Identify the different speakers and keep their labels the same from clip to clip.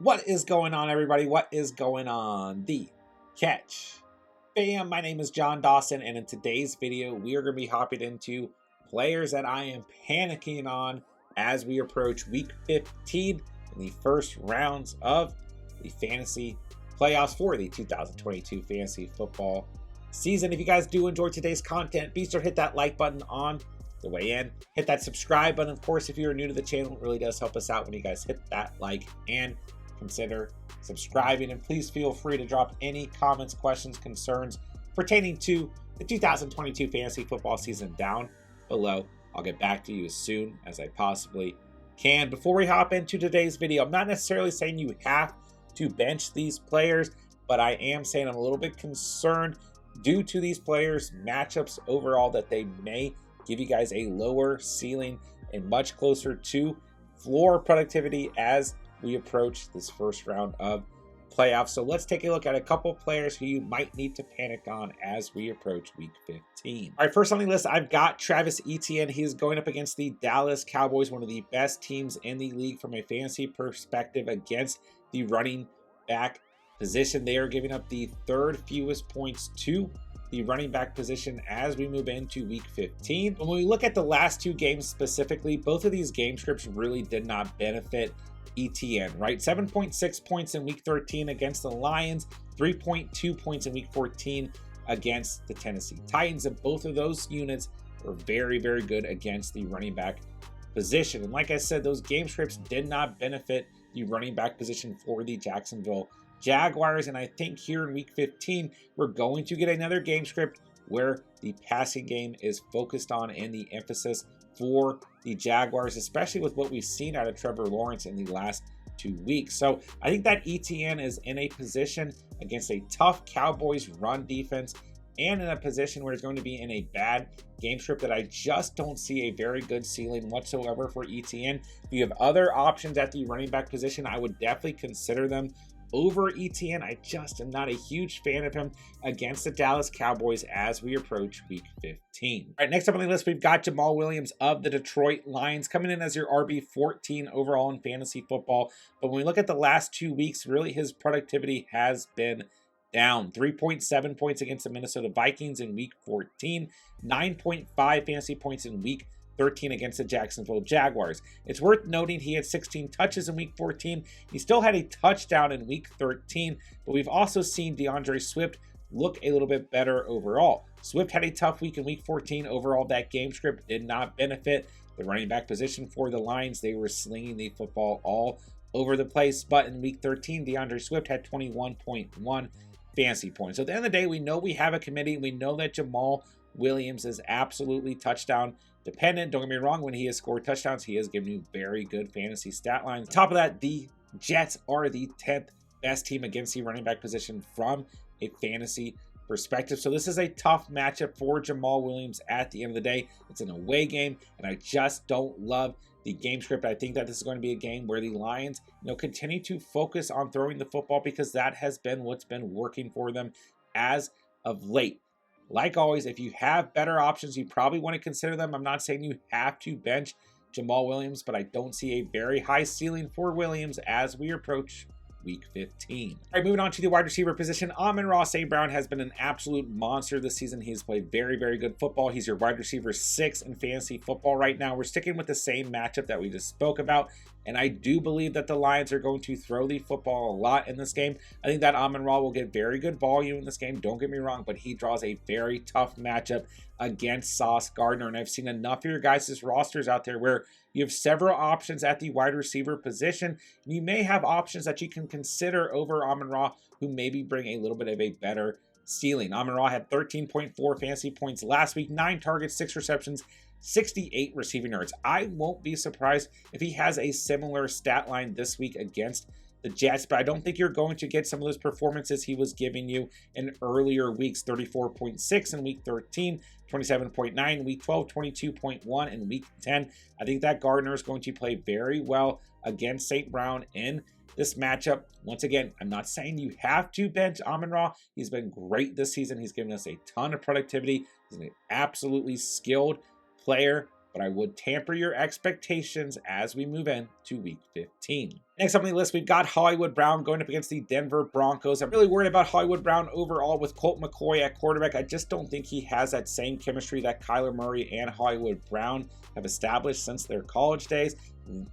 Speaker 1: What is going on, everybody? What is going on? The Catch fam, my name is John Dawson, and in today's video, we are going to be hopping into players that I am panicking on as we approach week 15 in the first rounds of the fantasy playoffs for the 2022 fantasy football season. If you guys do enjoy today's content, be sure to hit that like button on the way in. Hit that subscribe button. Of course, if you're new to the channel, it really does help us out when you guys hit that like and consider subscribing, and please feel free to drop any comments, questions, concerns pertaining to the 2022 fantasy football season down below. I'll get back to you as soon as I possibly can. Before we hop into today's video, I'm not necessarily saying you have to bench these players, but I am saying I'm a little bit concerned due to these players' matchups overall that they may give you guys a lower ceiling and much closer to floor productivity as we approach this first round of playoffs. So let's take a look at a couple players who you might need to panic on as we approach week 15. All right, first on the list, I've got Travis Etienne. He's going up against the Dallas Cowboys, one of the best teams in the league from a fantasy perspective against the running back position. They are giving up the third fewest points to the running back position as we move into week 15. When we look at the last two games specifically, both of these game scripts really did not benefit ETN, right? 7.6 points in week 13 against the Lions, 3.2 points in week 14 against the Tennessee Titans, and both of those units were very, very good against the running back position. And like I said, those game scripts did not benefit the running back position for the Jacksonville Jaguars, and I think here in week 15 we're going to get another game script where the passing game is focused on and the emphasis for the Jaguars, especially with what we've seen out of Trevor Lawrence in the last 2 weeks. So I think that ETN is in a position against a tough Cowboys run defense and in a position where it's going to be in a bad game script that I just don't see a very good ceiling whatsoever for ETN. If you have other options at the running back position, I would definitely consider them over ETN. I just am not a huge fan of him against the Dallas Cowboys as we approach week 15. All right, next up on the list, we've got JAMAAL Williams of the Detroit Lions coming in as your RB14 overall in fantasy football. But when we look at the last 2 weeks, really his productivity has been down. 3.7 points against the Minnesota Vikings in week 14, 9.5 fantasy points in week 13 against the Jacksonville Jaguars. It's worth noting he had 16 touches in week 14. He still had a touchdown in week 13, but we've also seen DeAndre Swift look a little bit better overall. Swift had a tough week in week 14. Overall, that game script did not benefit the running back position for the Lions. They were slinging the football all over the place, but in week 13, DeAndre Swift had 21.1 fantasy points. So at the end of the day, we know we have a committee. We know that JAMAAL Williams is absolutely touchdown dependent. Don't get me wrong, when he has scored touchdowns, he has given you very good fantasy stat lines. On top of that, the Jets are the 10th best team against the running back position from a fantasy perspective. So this is a tough matchup for JAMAAL Williams at the end of the day. It's an away game, and I just don't love the game script. I think that this is going to be a game where the Lions, continue to focus on throwing the football because that has been what's been working for them as of late. Like always, if you have better options, you probably want to consider them. I'm not saying you have to bench JAMAAL Williams, but I don't see a very high ceiling for Williams as we approach week 15. All right, moving on to the wide receiver position. Amon-Ra St. Brown has been an absolute monster this season. He's played very, very good football. He's your wide receiver 6 in fantasy football right now. We're sticking with the same matchup that we just spoke about, and I do believe that the Lions are going to throw the football a lot in this game. I think that Amon-Ra will get very good volume in this game. Don't get me wrong, but he draws a very tough matchup against Sauce Gardner, and I've seen enough of your guys' rosters out there where you have several options at the wide receiver position, and you may have options that you can consider over Amon-Ra who maybe bring a little bit of a better ceiling. Amon-Ra had 13.4 fantasy points last week, 9 targets, 6 receptions, 68 receiving yards. I won't be surprised if he has a similar stat line this week against the Jets, but I don't think you're going to get some of those performances he was giving you in earlier weeks. 34.6 in week 13, 27.9 in week 12, 22.1 in week 10. I think that Gardner is going to play very well against St. Brown in this matchup. Once again, I'm not saying you have to bench Amon-Ra. He's been great this season. He's given us a ton of productivity. He's an absolutely skilled player but I would temper your expectations as we move into week 15. Next up on the list, we've got Hollywood Brown going up against the Denver Broncos. I'm really worried about Hollywood Brown overall with Colt McCoy at quarterback. I just don't think he has that same chemistry that Kyler Murray and Hollywood Brown have established since their college days.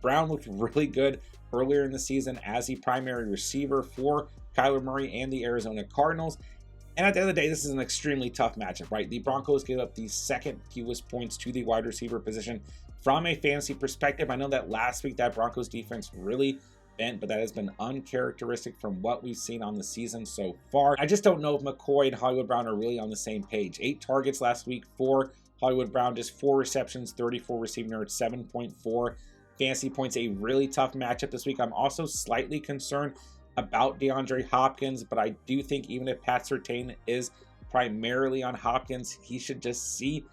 Speaker 1: Brown looked really good earlier in the season as the primary receiver for Kyler Murray and the Arizona Cardinals. And at the end of the day, this is an extremely tough matchup, right? The Broncos gave up the second fewest points to the wide receiver position from a fantasy perspective. I know that last week that Broncos defense really bent, but that has been uncharacteristic from what we've seen on the season so far. I just don't know if McCoy and Hollywood Brown are really on the same page. 8 targets last week for Hollywood Brown, just 4 receptions, 34 receiving yards, 7.4 fantasy points. A really tough matchup this week. I'm also slightly concerned about DeAndre Hopkins, but I do think even if Pat Surtain is primarily on Hopkins, he should just see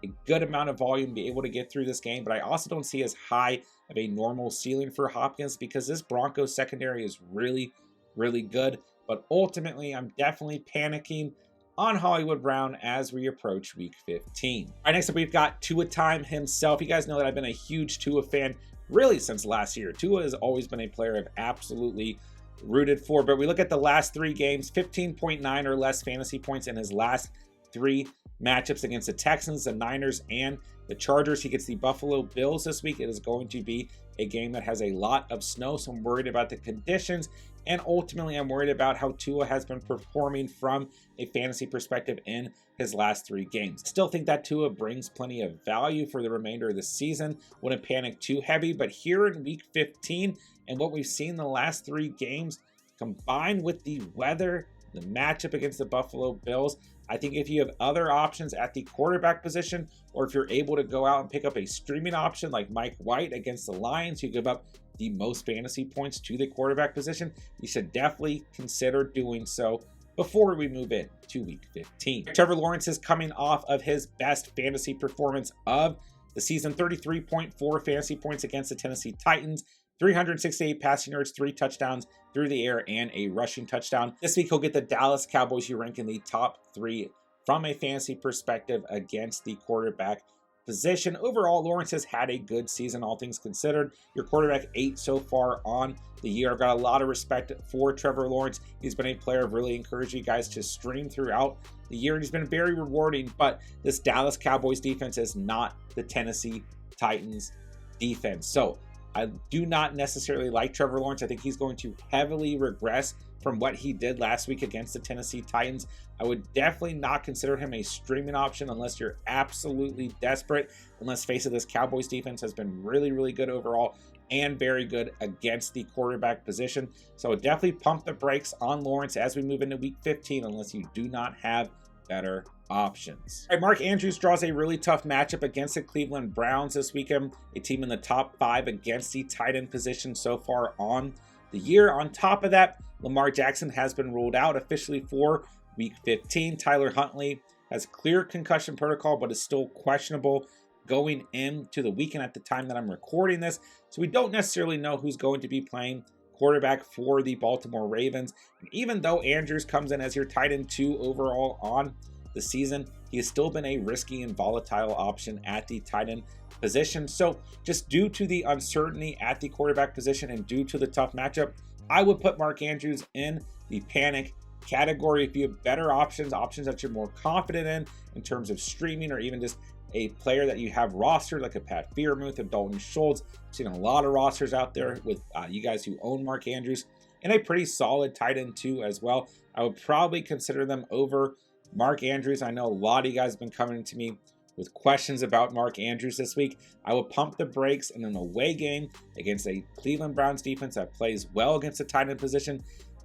Speaker 1: a good amount of volume, be able to get through this game. But I also don't see as high of a normal ceiling for Hopkins because this Broncos secondary is really, really good. But ultimately, I'm definitely panicking on Hollywood Brown as we approach week 15. All right, next up, we've got Tua time himself. You guys know that I've been a huge Tua fan really since last year. Tua has always been a player I've absolutely rooted for, but we look at the last 3 games, 15.9 or less fantasy points in his last 3 matchups against the Texans, the Niners, and the Chargers. He gets the Buffalo Bills this week. It is going to be a game that has a lot of snow, so I'm worried about the conditions, and ultimately I'm worried about how Tua has been performing from a fantasy perspective in his last 3 games. Still think that Tua brings plenty of value for the remainder of the season. Wouldn't panic too heavy, but here in week 15 and what we've seen the last 3 games, combined with the weather, the matchup against the Buffalo Bills, I think if you have other options at the quarterback position, or if you're able to go out and pick up a streaming option like Mike White against the Lions, who give up the most fantasy points to the quarterback position, you should definitely consider doing so before we move in to week 15. Trevor Lawrence is coming off of his best fantasy performance of the season, 33.4 fantasy points against the Tennessee Titans, 368 passing yards, 3 touchdowns through the air, and a rushing touchdown. This week, he'll get the Dallas Cowboys, who rank in the top 3 from a fantasy perspective against the quarterback position. Overall, Lawrence has had a good season, all things considered. Your quarterback 8 so far on the year. I've got a lot of respect for Trevor Lawrence. He's been a player I've really encouraged you guys to stream throughout the year, and he's been very rewarding, but this Dallas Cowboys defense is not the Tennessee Titans defense. So I do not necessarily like Trevor Lawrence. I think he's going to heavily regress from what he did last week against the Tennessee Titans. I would definitely not consider him a streaming option unless you're absolutely desperate. And let's face it, this Cowboys defense has been really, really good overall and very good against the quarterback position. So definitely pump the brakes on Lawrence as we move into week 15 unless you do not have better options. All right, Mark Andrews draws a really tough matchup against the Cleveland Browns this weekend, a team in the top 5 against the tight end position so far on the year. On top of that, Lamar Jackson has been ruled out officially for week 15. Tyler Huntley has clear concussion protocol, but is still questionable going into the weekend at the time that I'm recording this. So we don't necessarily know who's going to be playing quarterback for the Baltimore Ravens. And even though Andrews comes in as your tight end 2 overall on the season, he has still been a risky and volatile option at the tight end position. So just due to the uncertainty at the quarterback position and due to the tough matchup, I would put Mark Andrews in the panic category. If you have better options that you're more confident in terms of streaming, or even just a player that you have rostered like a Pat Freiermuth and Dalton Schultz. I've seen a lot of rosters out there with you guys who own Mark Andrews and a pretty solid tight end 2 as well. I would probably consider them over Mark Andrews. I know a lot of you guys have been coming to me with questions about Mark Andrews this week. I will pump the brakes in an away game against a Cleveland Browns defense that plays well against the tight end position,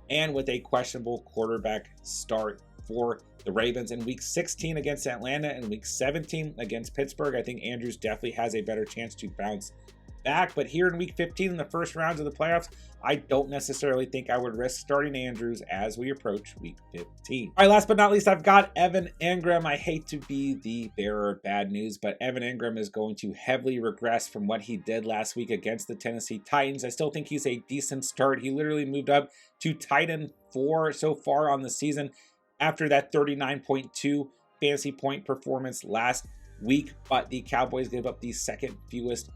Speaker 1: and with a questionable quarterback start for the Ravens in week 16 against Atlanta and week 17 against Pittsburgh. I think Andrews definitely has a better chance to bounce back, but here in week 15 in the first rounds of the playoffs, I don't necessarily think I would risk starting Andrews as we approach week 15. All right, last but not least, I've got Evan Engram. I hate to be the bearer of bad news, but Evan Engram is going to heavily regress from what he did last week against the Tennessee Titans. I still think he's a decent start. He literally moved up to tight end 4 so far on the season after that 39.2 fantasy point performance last week, but the Cowboys gave up the second fewest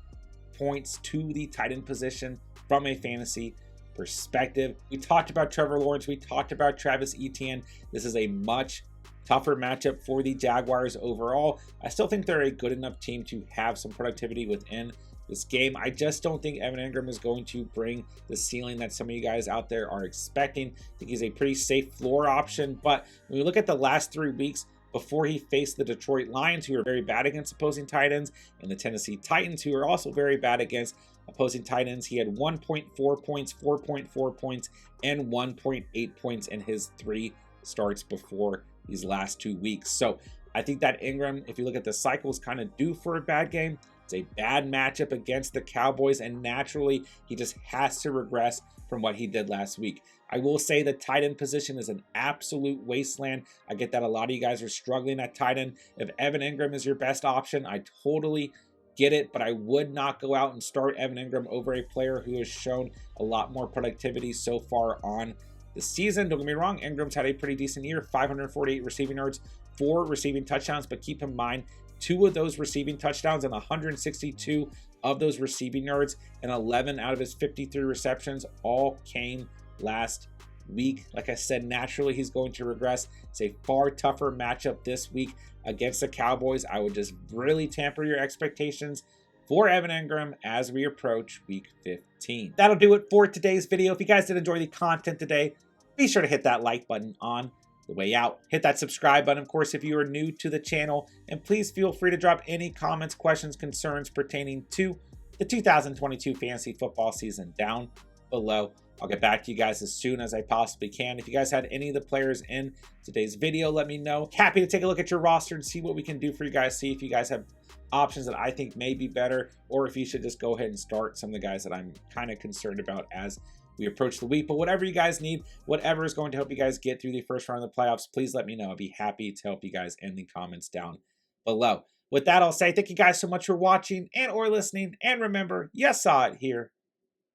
Speaker 1: points to the tight end position from a fantasy perspective. We talked about Trevor Lawrence. We talked about Travis Etienne. This is a much tougher matchup for the Jaguars overall. I still think they're a good enough team to have some productivity within this game. I just don't think Evan Engram is going to bring the ceiling that some of you guys out there are expecting. I think he's a pretty safe floor option, but when we look at the last 3 weeks, before he faced the Detroit Lions, who are very bad against opposing tight ends, and the Tennessee Titans, who are also very bad against opposing tight ends, he had 1.4 points, 4.4 points, and 1.8 points in his 3 starts before these last 2 weeks. So I think that Engram, if you look at the cycle, is kind of due for a bad game. It's a bad matchup against the Cowboys, and naturally, he just has to regress from what he did last week. I will say the tight end position is an absolute wasteland. I get that a lot of you guys are struggling at tight end. If Evan Engram is your best option, I totally get it, but I would not go out and start Evan Engram over a player who has shown a lot more productivity so far on the season. Don't get me wrong, Engram's had a pretty decent year, 548 receiving yards, 4 receiving touchdowns, but keep in mind, 2 of those receiving touchdowns and 162 of those receiving yards and 11 out of his 53 receptions all came last week. Like I said, naturally he's going to regress. It's a far tougher matchup this week against the Cowboys. I would just really tamper your expectations for Evan Engram as we approach week 15. That'll do it for today's video. If you guys did enjoy the content today, be sure to hit that like button on the way out. Hit that subscribe button, of course, if you are new to the channel, and please feel free to drop any comments, questions, concerns pertaining to the 2022 fantasy football season down below. I'll get back to you guys as soon as I possibly can. If you guys had any of the players in today's video, let me know. Happy to take a look at your roster and see what we can do for you guys. See if you guys have options that I think may be better, or if you should just go ahead and start some of the guys that I'm kind of concerned about as we approach the week. But whatever you guys need, whatever is going to help you guys get through the first round of the playoffs, please let me know. I'll be happy to help you guys in the comments down below. With that, I'll say thank you guys so much for watching and or listening. And remember, you saw it here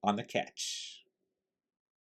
Speaker 1: on The Catch.